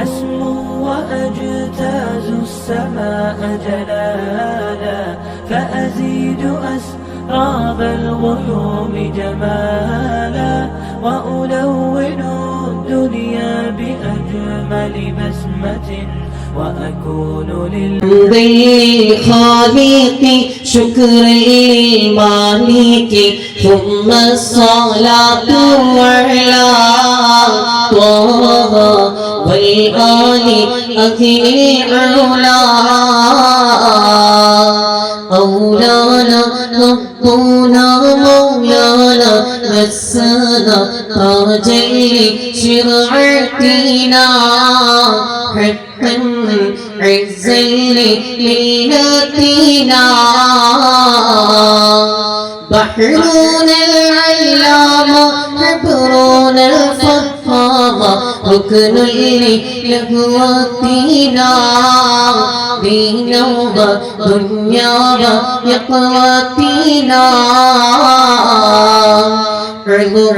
أسمو وأجتاز السماء جلالا فأزيد أسراب الغيوم جمالا وألون الدنيا بأجمل بسمة وأكون للخالق شكرا للمالك ثم الصلاة على طه والآل أهل العلا مولانا ربنا مولانا مسنا تاجا لشرعتنا حقا عزا لملتنا بحرنا العلام حبرنا الفخام ركن لقوتنا دينا ودنيا ويقوتنا عضو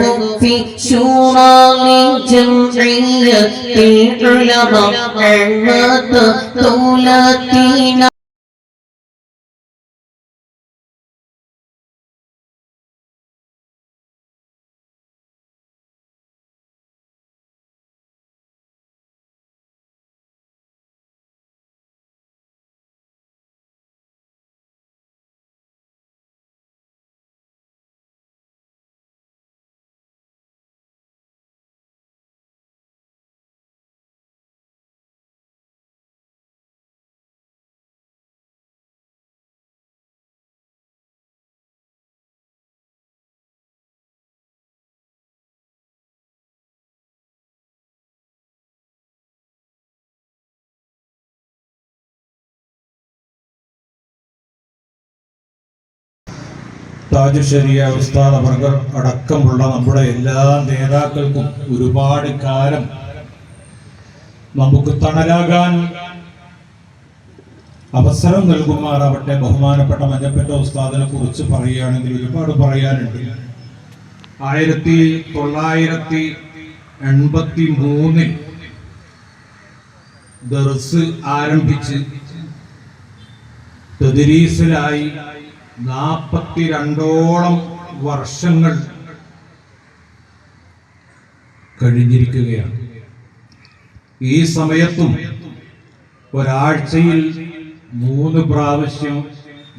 في شورى لجمعية العلماء عمة دولتنا താജ് ശരിയ ഉസ്താദ് അവർകൾ അടക്കമുള്ള നമ്മുടെ എല്ലാ നേതാക്കൾക്കും ഒരുപാട് കാലം നമുക്ക് തണലാകാൻ അവസരം നൽകുമാറാവട്ടെ. ബഹുമാനപ്പെട്ട മഞ്ഞപ്പറ്റ ഉസ്താദിനെ കുറിച്ച് പറയുകയാണെങ്കിൽ ഒരുപാട് പറയാനുണ്ട്. 1983 ദർസ് ആരംഭിച്ച് തദ്രീസിലായി 42ഓളം വർഷങ്ങൾ കഴിഞ്ഞിരിക്കുകയാണ്. ഈ സമയത്തും ഒരാഴ്ചയിൽ 3 പ്രാവശ്യം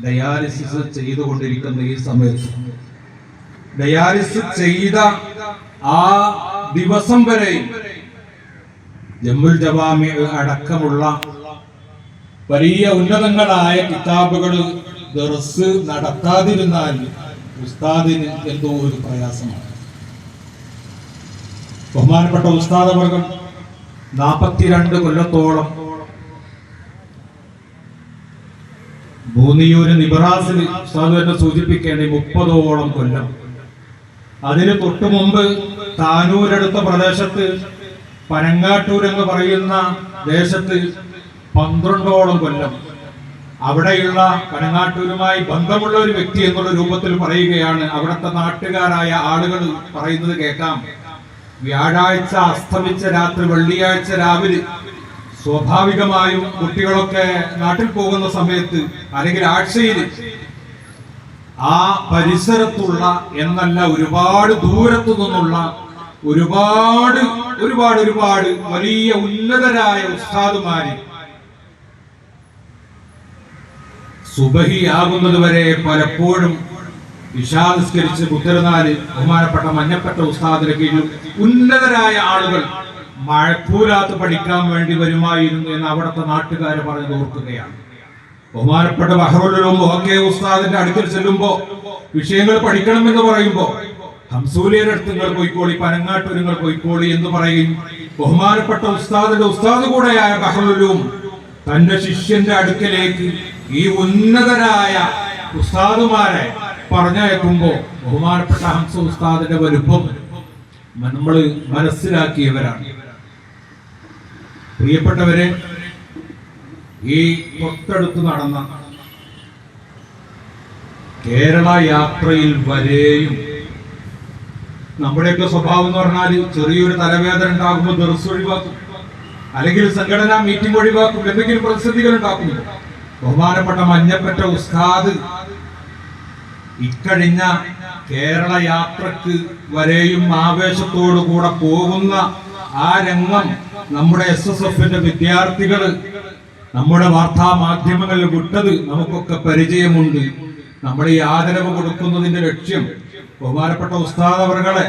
ഡയാലിസിസ് ചെയ്തുകൊണ്ടിരിക്കുന്ന ഈ സമയത്ത് ഡയാലിസിസ് ചെയ്ത ആ ദിവസം വരെ ജമ്മുൽ ജവാമി അടക്കമുള്ള വലിയ ഉന്നതങ്ങളായ കിതാബുകൾ ദർസ് നടത്താതിരുന്നാൽ ഉസ്താദിന് എന്തോ ഒരു പ്രയാസമാണ്. ബഹുമാനപ്പെട്ട ഉസ്താദ് അവർകൾ 42 കൊല്ലത്തോളം മൂന്നിയൂര് നിബറാസിൽ ഉസ്താദ് തന്നെ സൂചിപ്പിക്കേണ്ട 30ഓളം കൊല്ലം. അതിന് തൊട്ടു മുമ്പ് താനൂരടുത്ത പ്രദേശത്ത് പനങ്ങാട്ടൂർ എന്ന് പറയുന്ന ദേശത്ത് 12ഓളം കൊല്ലം. അവിടെയുള്ള പനങ്ങാട്ടൂരുമായി ബന്ധമുള്ള ഒരു വ്യക്തി എന്നുള്ള രൂപത്തിൽ പറയുകയാണ്. അവിടുത്തെ നാട്ടുകാരായ ആളുകൾ പറയുന്നത് കേൾക്കാം. വ്യാഴാഴ്ച അസ്തമിച്ച രാത്രി വെള്ളിയാഴ്ച രാവിലെ സ്വാഭാവികമായും കുട്ടികളൊക്കെ നാട്ടിൽ പോകുന്ന സമയത്ത് അല്ലെങ്കിൽ ആഴ്ചയിൽ ആ പരിസരത്തുള്ള എന്നല്ല ഒരുപാട് ദൂരത്തു നിന്നുള്ള ഒരുപാട് വലിയ ഉന്നതരായ ഉസ്താദുമാര് സുബഹിയാകുന്നത് വരെ പലപ്പോഴും ഇശാ നിസ്കരിച്ച് പുത്തരനാല് ബഹുമാനപ്പെട്ട മഞ്ഞപ്പറ്റ ഉസ്താദിന് കീഴിൽ ഉന്നതരായ ആളുകൾ മഴക്കൂലാത്ത് പഠിക്കാൻ വേണ്ടി വരുമായിരുന്നു എന്ന് അവിടുത്തെ നാട്ടുകാർ പറഞ്ഞത് ഓർക്കുകയാണ്. ബഹുമാനപ്പെട്ട ബഹറുലും ഓക്കെ ഉസ്താദിന്റെ അടുക്കൽ ചെല്ലുമ്പോ വിഷയങ്ങൾ പഠിക്കണമെന്ന് പറയുമ്പോ ഹംസൂലിയുടെ അടുത്ത് നിങ്ങൾ പോയിക്കോളി, പനങ്ങാട്ടൂർ നിങ്ങൾ പോയിക്കോളി എന്ന് പറയും. ബഹുമാനപ്പെട്ട ഉസ്താദിന്റെ ഉസ്താദ് കൂടെയായ ബഹറുലും തന്റെ ശിഷ്യന്റെ അടുക്കലേക്ക് ഈ ഉന്നതരായ ഉസ്താദുമാരെ പറഞ്ഞയക്കുമ്പോ ബഹുമാനപ്പെട്ട ഹംസ ഉസ്താദിന്റെ വലുപ്പം നമ്മൾ മനസ്സിലാക്കിയവരാണ്. പ്രിയപ്പെട്ടവരെ, ഈ തൊട്ടടുത്ത് നടന്ന കേരള യാത്രയിൽ വരെയും നമ്മുടെയൊക്കെ സ്വഭാവം എന്ന് പറഞ്ഞാൽ ചെറിയൊരു തലവേദന ഉണ്ടാകുമ്പോൾ ദർസ് ഒഴിവാക്കും. അല്ലെങ്കിൽ സംഘടനാ മീറ്റിംഗ് ഒഴിവാക്കും, എന്തെങ്കിലും പ്രതിസന്ധികൾ ഉണ്ടാക്കുന്നു. ബഹുമാനപ്പെട്ട മഞ്ഞപ്പറ്റ ഉസ്താദ് ഇക്കഴിഞ്ഞ കേരള യാത്രക്ക് വരെയും ആവേശത്തോടു കൂടെ പോകുന്ന ആ രംഗം നമ്മുടെ SSFന്റെ വിദ്യാർത്ഥികൾ നമ്മുടെ വാർത്താ മാധ്യമങ്ങളിൽ വിട്ടത് നമുക്കൊക്കെ പരിചയമുണ്ട്. നമ്മുടെ ഈ ആദരവ് കൊടുക്കുന്നതിന്റെ ലക്ഷ്യം ബഹുമാനപ്പെട്ട ഉസ്താദ് അവറുകളെ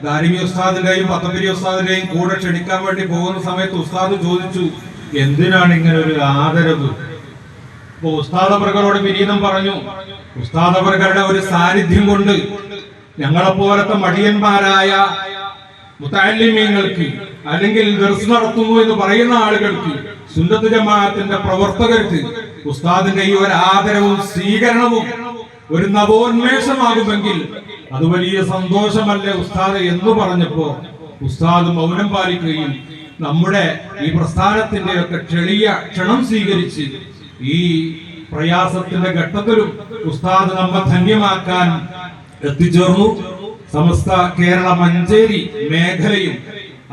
ദാരിമി ഉസ്താദിന്റെയും പത്തമ്പരി ഉസ്താദിന്റെയും കൂടെ ക്ഷണിക്കാൻ വേണ്ടി പോകുന്ന സമയത്ത് ഉസ്താദ് ചോദിച്ചു, എന്തിനാണ് ഇങ്ങനെ ഒരു ആദരവ്? അപ്പൊ ഉസ്താദ് അവറുകളോട് വിനീതം പറഞ്ഞു, ഉസ്താദ് അവറുകളുടെ ഒരു സാന്നിധ്യം കൊണ്ട് ഞങ്ങളെപ്പോലത്തെ മടിയന്മാരായ മുതഅല്ലിമീങ്ങൾക്ക് അല്ലെങ്കിൽ ദർസ് നടത്തുന്നു എന്ന് പറയുന്ന ആളുകൾക്ക്, സുന്നത്ത് ജമാഅത്തിന്റെ പ്രവർത്തകർക്ക് ഉസ്താദിന്റെ ഈ ഒരു ആദരവും സ്വീകരണവും ഒരു നവോന്മേഷമാകുമെങ്കിൽ അത് വലിയ സന്തോഷമല്ലേ ഉസ്താദ് എന്ന് പറഞ്ഞപ്പോ ഉസ്താദ് മൗനം പാലിക്കുകയും നമ്മുടെ ഈ പ്രസ്ഥാനത്തിന്റെ ഒക്കെ ക്ഷണം സ്വീകരിച്ച് ഈ പ്രയാസത്തിന്റെ ഘട്ടത്തിലും ഉസ്താദ് നമ്മെ ധന്യമാക്കാൻ എത്തിച്ചേർന്നു. സമസ്ത കേരള മഞ്ചേരി മേഖലയും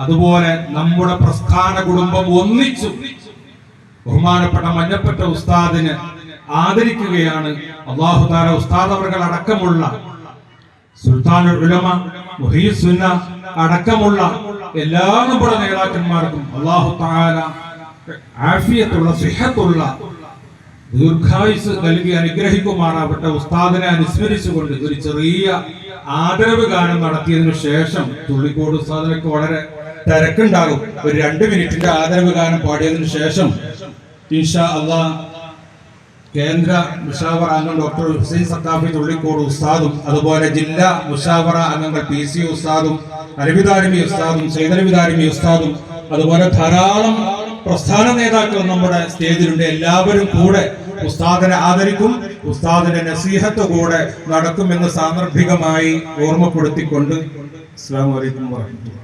അതുപോലെ നമ്മുടെ പ്രസ്ഥാന കുടുംബം ഒന്നിച്ചു ബഹുമാനപ്പെട്ട മഞ്ഞപ്പറ്റ ഉസ്താദിനെ ആദരിക്കുകയാണ്. അല്ലാഹു തആല ഉസ്താദ് അവർകൾ അടക്കമുള്ള സുൽത്താനുൽ ഉലമ മുഹീസ് സുന്ന അടക്കമുള്ള എല്ലാ നമ്മുടെ നേതാക്കന്മാർക്കും അല്ലാഹു തആല ആഫിയത്തുള്ള സിഹത്തുള്ള ദീർഘായുസ് നൽകി അനുഗ്രഹിക്കുമാറാവട്ടെ. ഉസ്താദിനെ അനുസ്മരിച്ചുകൊണ്ട് ഒരു ചെറിയ ആദരവ് ഗാനം നടത്തിയതിനു ശേഷം തുള്ളിക്കോട് ഉസ്താദിനൊക്കെ വളരെ തിരക്കുണ്ടാകും. ഒരു 2 മിനിറ്റിന്റെ ആദരവ് ഗാനം പാടിയതിനു ശേഷം ഇൻഷാ അല്ലാഹ് കേന്ദ്ര മുഷാവറ അംഗം ഡോക്ടർ ഹുസൈൻ സത്താഫി തുള്ളിക്കോട് ഉസ്താദും അതുപോലെ ജില്ലാ മുഷാവറ അംഗങ്ങൾ PC ഉസ്താദും അലവിദാരിമി ഉസ്താദും സൈദലവിദാരിമി ഉസ്താദും അതുപോലെ ധാരാളം പ്രസ്ഥാന നേതാക്കൾ നമ്മുടെ സ്റ്റേജിലുണ്ട്. എല്ലാവരും കൂടെ ഉസ്താദിനെ ആദരിക്കും. ഉസ്താദിന്റെ നസീഹത്ത് കൂടെ നടക്കുമെന്ന് സാന്ദർഭികമായി ഓർമ്മപ്പെടുത്തിക്കൊണ്ട് അസ്സലാമു അലൈക്കും വറഹ്മത്തുള്ളാഹി.